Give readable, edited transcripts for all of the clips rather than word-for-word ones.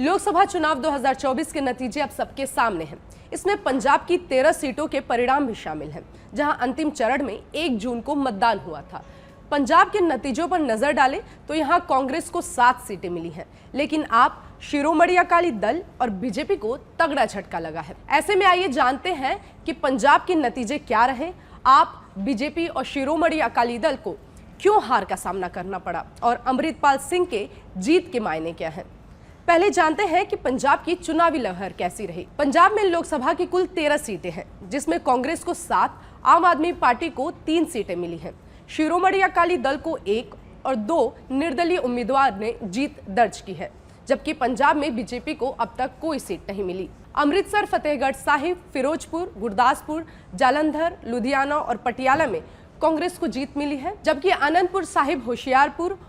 लोकसभा चुनाव 2024 के नतीजे अब सबके सामने हैं। इसमें पंजाब की 13 सीटों के परिणाम भी शामिल हैं, जहां अंतिम चरण में 1 जून को मतदान हुआ था। पंजाब के नतीजों पर नजर डालें तो यहां कांग्रेस को 7 सीटें मिली हैं, लेकिन आप शिरोमणि अकाली दल और बीजेपी को तगड़ा झटका लगा है। ऐसे में आइए जानते हैं कि पंजाब के नतीजे क्या रहे, आप बीजेपी और शिरोमणि अकाली दल को क्यों हार का सामना करना पड़ा और अमृतपाल सिंह के जीत के मायने क्या हैं। पहले जानते हैं कि पंजाब की चुनावी लहर कैसी रही। पंजाब में लोकसभा की कुल 13 सीटें हैं, जिसमें कांग्रेस को 7, आम आदमी पार्टी को 3 सीटें मिली हैं। शिरोमणि अकाली दल को 1 और 2 निर्दलीय उम्मीदवार ने जीत दर्ज की है, जबकि पंजाब में बीजेपी को अब तक कोई सीट नहीं मिली। अमृतसर, फतेहगढ़ साहिब, फिरोजपुर, गुरदासपुर, जालंधर, लुधियाना और पटियाला में कांग्रेस को जीत मिली है, जबकि आनंदपुर साहिब, होशियारपुर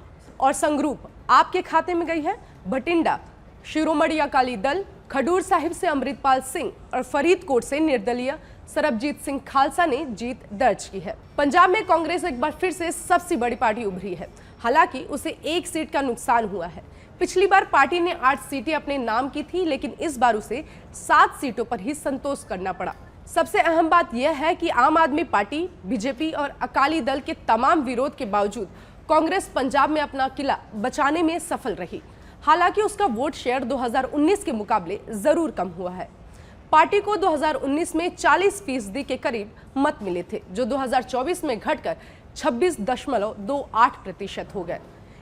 और संगरूप आपके खाते में गई है। भटिंडा शिरोमणि अकाली दल, खडूर साहिब से अमृतपाल सिंह और फरीदकोट से निर्दलीय सरबजीत सिंह खालसा ने जीत दर्ज की है। पंजाब में कांग्रेस एक बार फिर से सबसे बड़ी पार्टी उभरी है, हालांकि उसे 1 सीट का नुकसान हुआ है। पिछली बार पार्टी ने 8 सीटें अपने नाम की थी, लेकिन इस बार उसे 7 सीटों पर ही संतोष करना पड़ा। सबसे अहम बात यह है कि आम आदमी पार्टी, बीजेपी और अकाली दल के तमाम विरोध के बावजूद कांग्रेस पंजाब में अपना किला बचाने में सफल रही। हालांकि उसका वोट शेयर 2019 के मुकाबले जरूर कम हुआ है। पार्टी को 2019 में 40% के करीब मत मिले थे, जो 2024 में घटकर 26.28% हो गए।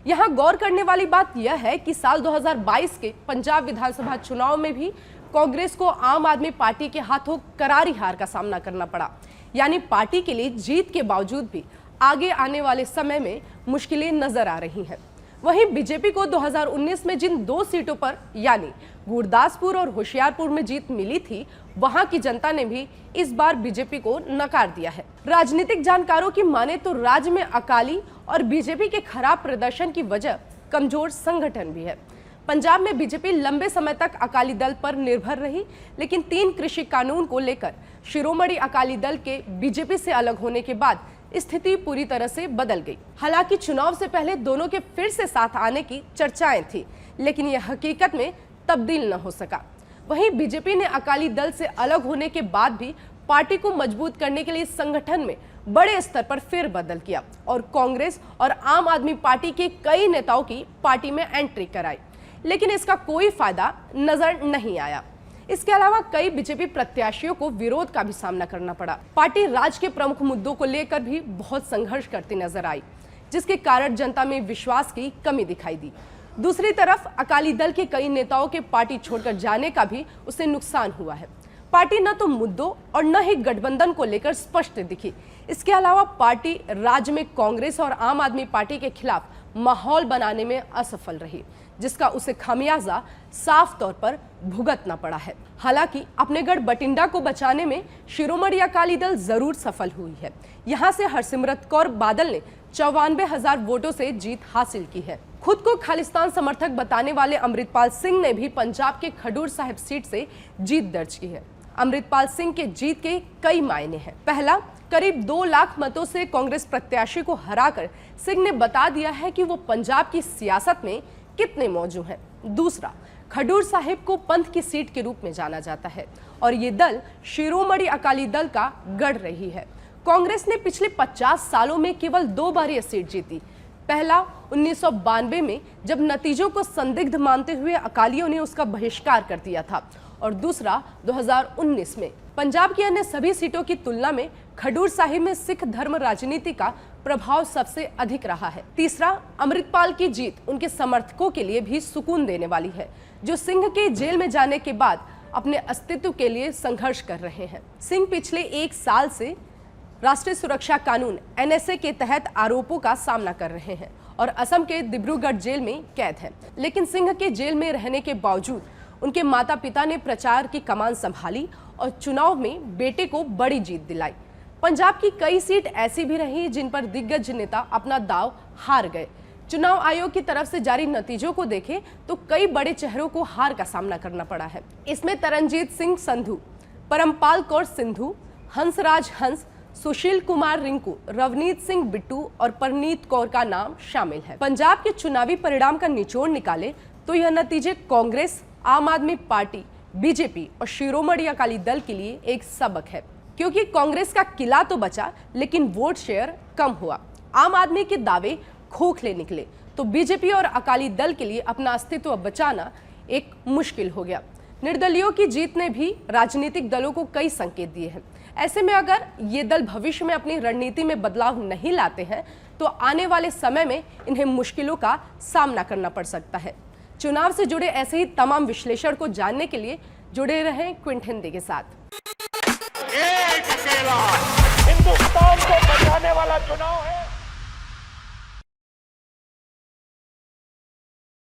यहाँ गौर करने वाली बात यह है कि साल 2022 के पंजाब विधानसभा चुनाव में भी कांग्रेस को आम आदमी पार्टी के हाथों करारी हार का सामना करना पड़ा। यानी पार्टी के लिए जीत के बावजूद भी आगे आने वाले समय में मुश्किलें नजर आ रही हैं। वहीं बीजेपी को 2019 में जिन 2 सीटों पर यानी गुरदासपुर और होशियारपुर में जीत मिली थी, वहां की जनता ने भी इस बार बीजेपी को नकार दिया है। राजनीतिक जानकारों की माने तो राज्य में अकाली और बीजेपी के खराब प्रदर्शन की वजह कमजोर संगठन भी है। पंजाब में बीजेपी लंबे समय तक अकाली दल पर निर्भर रही, लेकिन 3 कृषि कानून को लेकर शिरोमणि अकाली दल के बीजेपी से अलग होने के बाद स्थिति पूरी तरह से बदल गई। हालांकि चुनाव से पहले दोनों के फिर से साथ आने की चर्चाएं थी, लेकिन यह हकीकत में तब्दील न हो सका। वहीं बीजेपी ने अकाली दल से अलग होने के बाद भी पार्टी को मजबूत करने के लिए संगठन में बड़े स्तर पर फेरबदल किया और कांग्रेस और आम आदमी पार्टी के कई नेताओं की पार्टी में एंट्री कराई, लेकिन इसका कोई फायदा नजर नहीं आया। इसके अलावा कई बीजेपी प्रत्याशियों को विरोध का भी सामना करना पड़ा। पार्टी राज्य के प्रमुख मुद्दों को लेकर भी बहुत संघर्ष करती नजर आई, जिसके कारण जनता में विश्वास की कमी दिखाई दी। दूसरी तरफ अकाली दल के कई नेताओं के पार्टी छोड़कर जाने का भी उसे नुकसान हुआ है। पार्टी न तो मुद्दों और न ही गठबंधन को लेकर स्पष्ट दिखी। इसके अलावा पार्टी राज्य में कांग्रेस और आम आदमी पार्टी के खिलाफ माहौल बनाने में असफल रही, जिसका उसे खामियाजा साफ तौर पर भुगतना पड़ा है। हालांकि अपने गढ़ बठिंडा को बचाने में शिरोमणि अकाली दल जरूर सफल हुई है। यहां से हरसिमरत कौर बादल ने 94,000 वोटों से जीत हासिल की है। खुद को खालिस्तान समर्थक बताने वाले अमृतपाल सिंह ने भी पंजाब के खडूर साहिब सीट से जीत दर्ज की है। अमृतपाल सिंह के जीत के कई मायने हैं। पहला, करीब 2 लाख मतों से कांग्रेस प्रत्याशी को हराकर सिंह ने बता दिया है कि वो पंजाब की सियासत में कितने मौजूद हैं। दूसरा, खडूर साहिब को पंथ की सीट के रूप में जाना जाता है और ये दल शिरोमणि अकाली दल का गढ़ रही है। कांग्रेस ने पिछले 50 सालों में केवल 2 बार यह सीट जीती। पहला 1992 में, जब नतीजों को संदिग्ध मानते हुए अकालियों ने उसका बहिष्कार कर दिया था, और दूसरा 2019 में। पंजाब की अन्य सभी सीटों की तुलना में खडूर साहिब में सिख धर्म राजनीति का प्रभाव सबसे अधिक रहा है। तीसरा, अमृतपाल की जीत उनके समर्थकों के लिए भी सुकून देने वाली है, जो सिंह के जेल में जाने के बाद अपने अस्तित्व के लिए संघर्ष कर रहे हैं। सिंह पिछले 1 साल से राष्ट्रीय सुरक्षा कानून NSA के तहत आरोपों का सामना कर रहे हैं और असम के डिब्रूगढ़ जेल में कैद हैं। लेकिन सिंह के जेल में रहने के बावजूद उनके माता पिता ने प्रचार की कमान संभाली और चुनाव में बेटे को बड़ी जीत दिलाई। पंजाब की कई सीट ऐसी भी रही जिन पर दिग्गज नेता अपना दांव हार गए। चुनाव आयोग की तरफ से जारी नतीजों को देखें तो कई बड़े चेहरों को हार का सामना करना पड़ा है। इसमें तरनजीत सिंह संधू, परमपाल कौर सिंधु, हंसराज हंस, सुशील कुमार रिंकू, रवनीत सिंह बिट्टू और परनीत कौर का नाम शामिल है। पंजाब के चुनावी परिणाम का निचोड़ निकाले तो यह नतीजे कांग्रेस, आम आदमी पार्टी, बीजेपी और शिरोमणि अकाली दल के लिए एक सबक है, क्योंकि कांग्रेस का किला तो बचा लेकिन वोट शेयर कम हुआ। आम आदमी के दावे खोखले निकले तो बीजेपी और अकाली दल के लिए अपना अस्तित्व बचाना एक मुश्किल हो गया। निर्दलियों की जीत ने भी राजनीतिक दलों को कई संकेत दिए हैं। ऐसे में अगर ये दल भविष्य में अपनी रणनीति में बदलाव नहीं लाते हैं तो आने वाले समय में इन्हें मुश्किलों का सामना करना पड़ सकता है। चुनाव से जुड़े ऐसे ही तमाम विश्लेषण को जानने के लिए जुड़े रहें क्विंट हिंदी के साथ। एक अकेला हिंदुस्तान को बचाने वाला चुनाव है।